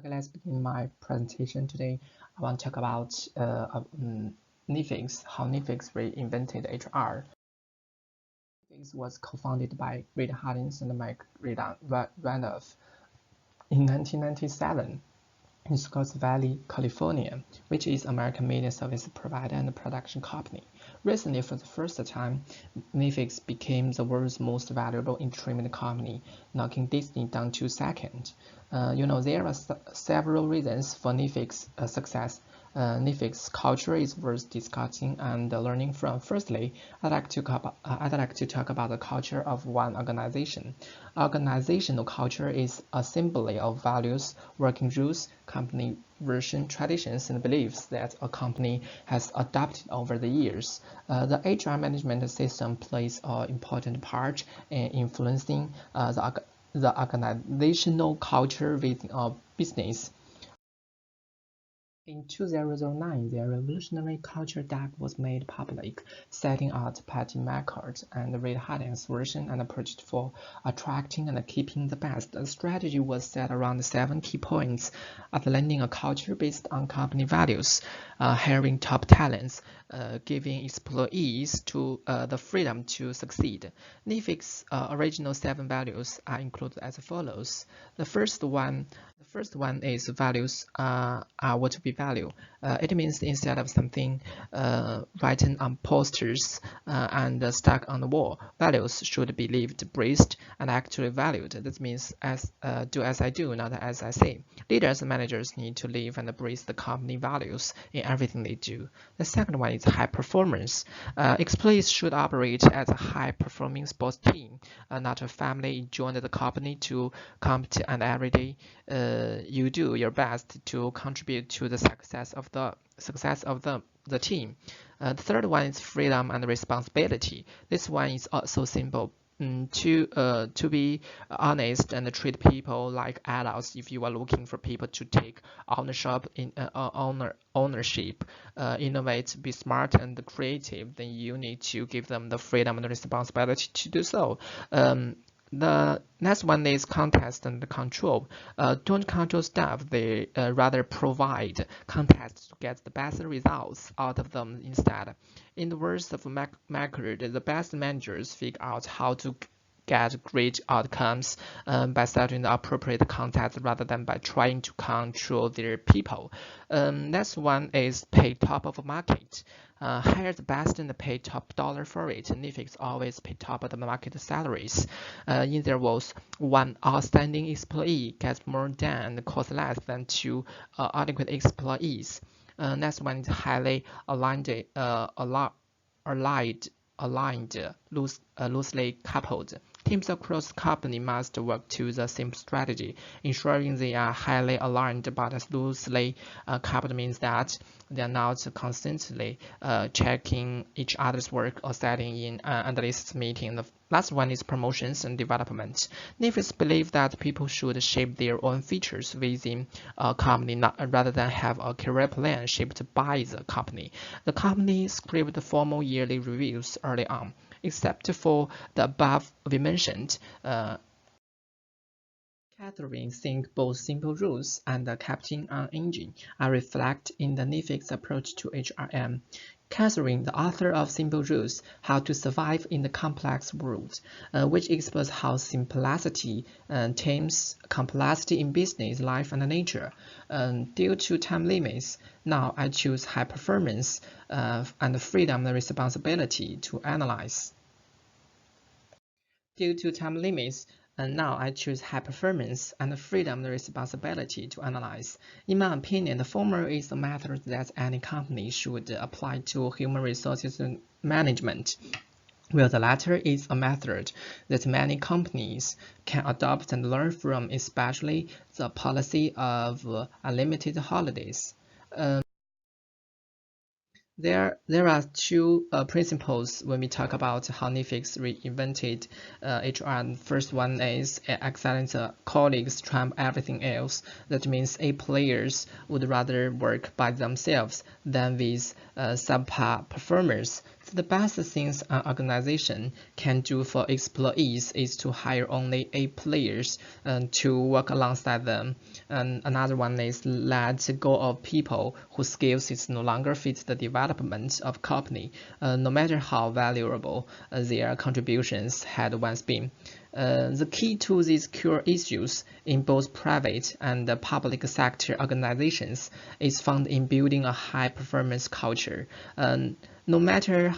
Okay, let's begin my presentation today. I want to talk about Nifix, how Nifix reinvented HR. Nifix was co-founded by Reid Hollins and Mike Randolph in 1997 in Scotts Valley, California, which is American media service provider and production company. Recently, for the first time, Nifix became the world's most valuable entertainment company, knocking Disney down to second. There are several reasons for Nifix success. Nifix culture is worth discussing and learning from. Firstly, I'd like to talk about the culture of one organization. Organizational culture is a assembly of values, working rules, company version, traditions, and beliefs that a company has adopted over the years. The HR management system plays an important part in influencing the organizational culture within a business. In 2009, the revolutionary culture deck was made public, setting out Patty McCart and Reid Hollins' version and approach for attracting and keeping the best. The strategy was set around 7 key points: outlining a culture based on company values, hiring top talents, giving employees the freedom to succeed. Nifix's original 7 values are included as follows. The first one is values are what we value. It means instead of something written on posters and stuck on the wall, values should be lived, breathed, and actually valued. That means do as I do, not as I say. Leaders and managers need to live and breathe the company values in everything they do. The second one is high performance. Employees should operate as a high-performing sports team, not a family. You joined the company to compete, and every day you do your best to contribute to the success of the team. The third one is freedom and responsibility. This one is also simple. To be honest and treat people like adults. If you are looking for people to take ownership, innovate, be smart and creative, then you need to give them the freedom and the responsibility to do so. The next one is context and control. Don't control staff, they rather provide context to get the best results out of them instead. In the words of McCord, the best managers figure out how to get great outcomes by setting the appropriate context rather than by trying to control their people. Next one is pay top of market. Hire the best and pay top dollar for it. Nifix always pay top of the market salaries. In their words, one outstanding employee gets more done and costs less than 2 adequate employees. Next one is highly loosely coupled. Teams across the company must work to the same strategy, ensuring they are highly aligned, but loosely coupled means that they are not constantly checking each other's work or setting in analyst meeting. The last one is promotions and development. Nifix believe that people should shape their own features within a company rather than have a career plan shaped by the company. The company scripted formal yearly reviews early on. Except for the above we mentioned, Catherine think both simple rules and the Captain on Engine are reflected in the Nifix approach to HRM. Catherine, the author of Simple Rules, How to Survive in the Complex World, which explores how simplicity tames complexity in business, life, and nature. Due to time limits, now I choose high performance and freedom and responsibility to analyze. Due to time limits, and now I choose high performance and freedom and responsibility to analyze. In my opinion, the former is the method that any company should apply to human resources management, while the latter is a method that many companies can adopt and learn from, especially the policy of unlimited holidays. There are 2 principles when we talk about how Nifix reinvented HR. First one is excellent colleagues trump everything else. That means A players would rather work by themselves than with subpar performers. The best things an organization can do for employees is to hire only A players to work alongside them. And another one is let go of people whose skills is no longer fit the development of company, no matter how valuable their contributions had once been. The key to these core issues in both private and public sector organizations is found in building a high-performance culture. No matter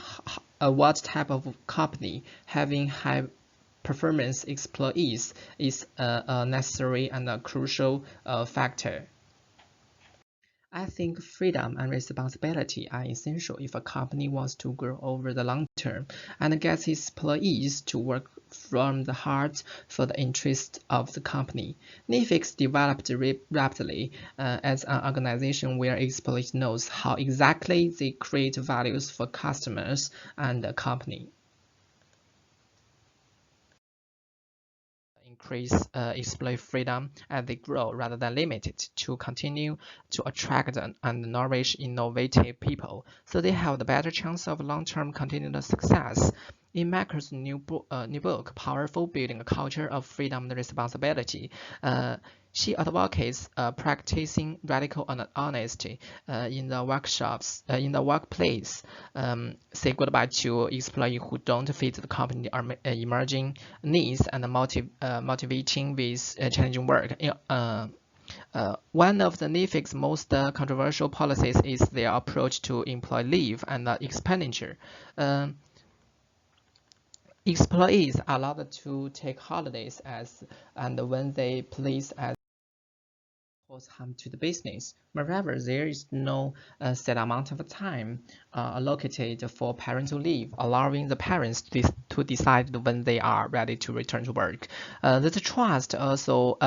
what type of company, having high performance employees is a necessary and a crucial factor. I think freedom and responsibility are essential if a company wants to grow over the long term and gets its employees to work from the heart for the interest of the company. Netflix developed rapidly as an organization where its employees knows how exactly they create values for customers and the company. Increase employee freedom as they grow rather than limit it to continue to attract and nourish innovative people so they have the better chance of long-term continued success. In Macker's new book, Powerful Building a Culture of Freedom and Responsibility, she advocates practicing radical honesty in the workplace. Say goodbye to employees who don't fit the company emerging needs and motivating with challenging work. One of the Netflix's most controversial policies is their approach to employee leave and expenditure. Employees are allowed to take holidays as and when they please as cause harm to the business. Moreover, there is no set amount of time allocated for parental leave, allowing the parents to decide when they are ready to return to work. The trust also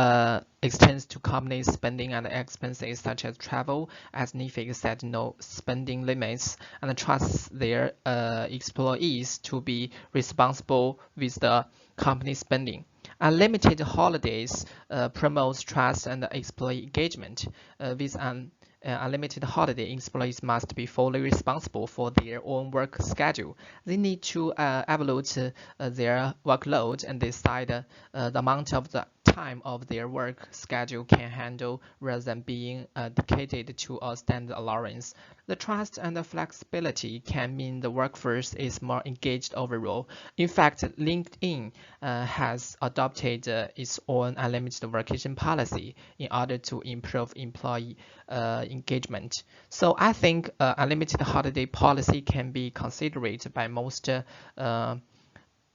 extends to company spending and expenses such as travel, as Netflix set no spending limits and trusts their employees to be responsible with the company spending. Unlimited holidays promotes trust and employee engagement. With an unlimited holiday, employees must be fully responsible for their own work schedule. They need to evaluate their workload and decide the amount of the time of their work schedule can handle rather than being dedicated to a standard allowance. The trust and the flexibility can mean the workforce is more engaged overall. In fact, LinkedIn has adopted its own unlimited vacation policy in order to improve employee engagement. So I think unlimited holiday policy can be considered by most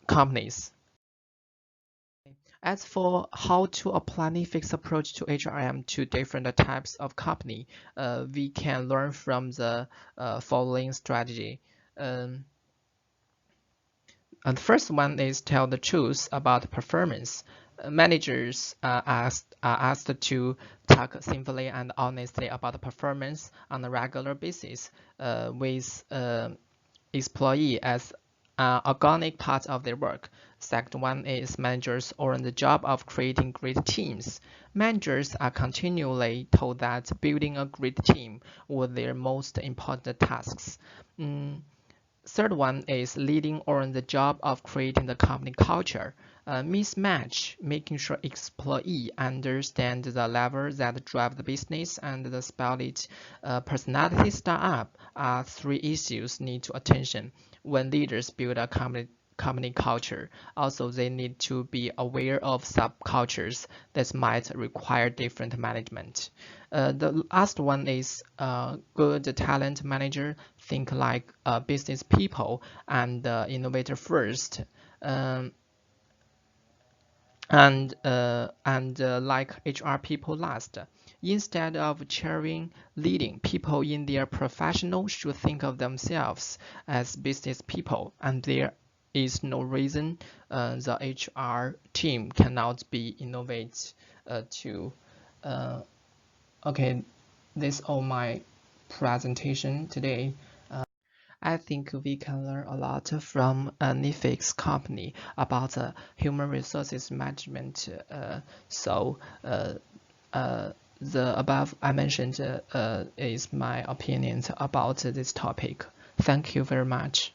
companies. As for how to apply Netflix's approach to HRM to different types of company, we can learn from the following strategy. And the first one is tell the truth about performance. Managers are asked to talk simply and honestly about the performance on a regular basis with employee as an organic part of their work. Second one is managers earn the job of creating great teams. Managers are continually told that building a great team were their most important tasks. Third one is leading on the job of creating the company culture. Mismatch, making sure employee understand the level that drive the business and the split personality startup are three issues need to attention when leaders build a company culture. Also, they need to be aware of subcultures that might require different management. The last one is good talent manager think like business people and innovator first. Like HR people last. Instead of cheering leading, people in their professional should think of themselves as business people, and there is no reason the HR team cannot be innovate to. Okay, this all my presentation today. I think we can learn a lot from Netflix company about human resources management. The above I mentioned is my opinions about this topic. Thank you very much.